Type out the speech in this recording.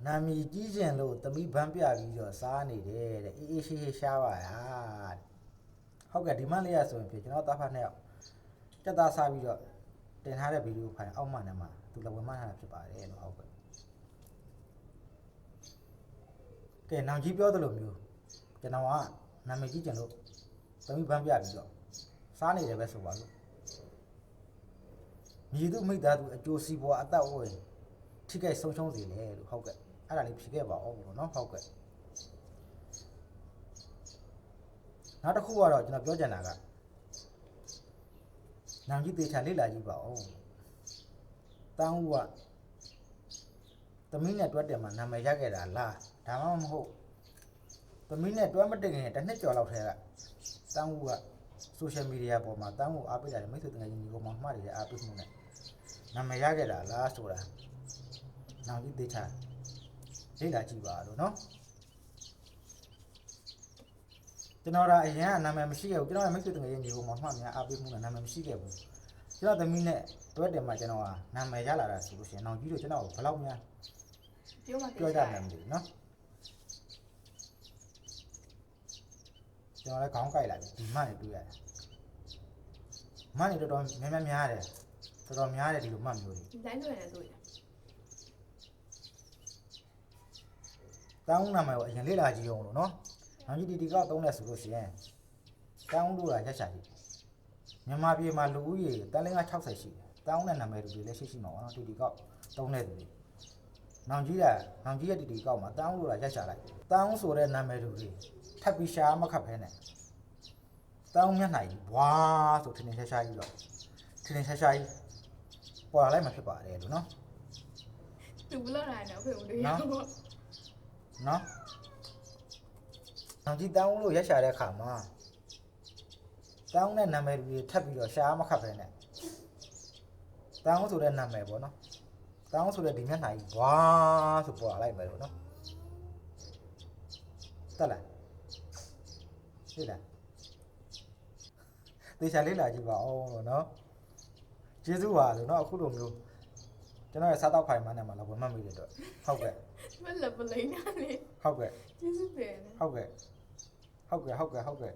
နာမည်ကြီးကျင်လို့သမီးဗန်းပြပြီးတော့စားနေတယ်တဲ့အေးအေးရှိရှိရှားပါလားဟုတ်ကဲ့ဒီမလေးရဆိုရင်ဖြစ်ကျွန်တော်တာဖတ်နဲ့စက်သားစားပြီးတော့တင်ထားတဲ့ဗီဒီယိုဖိုင်အောက်မှနဲ့မှာသူလည်းဝင်မှထားတာဖြစ်ပါတယ်လို့ဟုတ်ကဲ့ကဲနောင်ကြီးပြောသလိုမျိုးကျွန်တော်ကနာမည်ကြီးကျင်လို့သမီးဗန်းပြပြီးတော့စားနေတယ်ပဲဆိုပါလို့မြည်သူမိသားစုအကျိုးစီးပွားအသက်အဝယ်ထိခိုက်ဆုံးရှုံးစေလေလို့ဟုတ်ကဲ့အဲ့ဒါလေးဖြေခဲ့ပါအောင်လို့နော်ဟုတ်ကဲ့နောက်တစ်ခုကတော့ကျွန်တော်ပြောချင်တာကနောင်ကြီးတေချာလေးလာကြည့်ပါဦးတောင်းဦးကသမီးနဲ့တွဲတယ်မှာနာမည်ရခဲ့တာလားဒါမှမဟုတ်သမီးနဲ့တွဲမတင်ခင်တစ်နှစ်ကျော်လောက်ထဲကတောင်းဦးကဆိုရှယ်မီဒီယာပေါ်မှာတောင်းဦးအားပေးတာမိတ်ဆွေတငယ်ချင်းညီကောင်မမှားတယ်အားပေးမှုနဲ့နာမည်ရခဲ့တာလားဆိုတာနောင်ကြီးတေချာလေးလာကြည့်ပါလို့နော်ကျွန်တော်ကအရင်ကနာမည်မရှိခဲ့ဘူးကျွန်တော်ကမိတ်ဆွေတငယ်ချင်းညီကောင်မမှားများအားပေးမှုနဲ့နာမည်မရှိခဲ့ဘူးကျွန်တော်သမီးနဲ့တွဲတယ်မှာကျွန်တော်ကနာမည်ရလာတာဆိုလို့ရှိရင်နောင်ကြီးတို့ကျွန်တော်ဘယ်လောက်များပြောကြမယ်မသိဘူးနော်ကျွန်တော်လည်းခေါင်းကိုက်လာပြီဒီမှနေတွေ့ရတယ်မှနေတော်တော်များတယ်တော်တော်များတယ်ဒီလိုမှမျိုးတွေတိုင်းဆိုရင်တွေ့တယ်တောင်းနာမည်ကိုအရင်လေ့လာကြည့်အောင်လို့နော်နောင်ကြီးဒီကသုံးတယ်ဆိုလို့ရှိရင်တောင်းလို့ရရက်ရှာကြည့်မြန်မာပြည်မှာလူဦးရေတန်းလင်းက60ရှိတယ်တောင်းတဲ့နာမည်တွေလည်းရှိမှာပါနော်ဒီကောက်သုံးတဲ့သူတွေနောင်ကြီးရဲ့ဒီကောက်မှာတောင်းလို့ရရက်ရှာလိုက်တောင်းဆိုတဲ့နာမည်တွေထပ်ပြီးရှာမခတ်ဖဲနဲ့တောင်းမျက်နှာကြီးဘွားဆိုထင်းထင်းရှားကြီးတော့ထင်းထင်းရှားကြီးပေါ်လာလိုက်မှဖြစ်ပါတယ်လို့နော်သူဘလောက်နိုင်တော့ဖေဦးတွေရောနော်နောင်ကြီးတောင်းလို့ရက်ရှာတဲ့အခါမှာတောင်းတဲ့နာမည်တွေထပ်ပြီးတော့ရှာမခတ်ဖဲနဲ့တောင်းဆိုတဲ့နာမည်ပေါ့နော်တောင်းဆိုတဲ့ဒီမျက်နှာကြီးဘွားဆိုပေါ်လာလိုက်မယ်လို့နော်တက်လာသိလားသေချာလေးလာကြည့်ပါအောင်လို့နော်ကျေးဇူးပါလို့နော်အခုလိုမျိုးကျွန်တော်ရဲ့စားတော့ဖိုင်မှန်းနဲ့မှလည်းဝင်မှတ်မိတဲ့အတွက်ဟုတ်ကဲ့မလပလိန်နာလေဟုတ်ကဲ့ကျေးဇူးပဲဟုတ်ကဲ့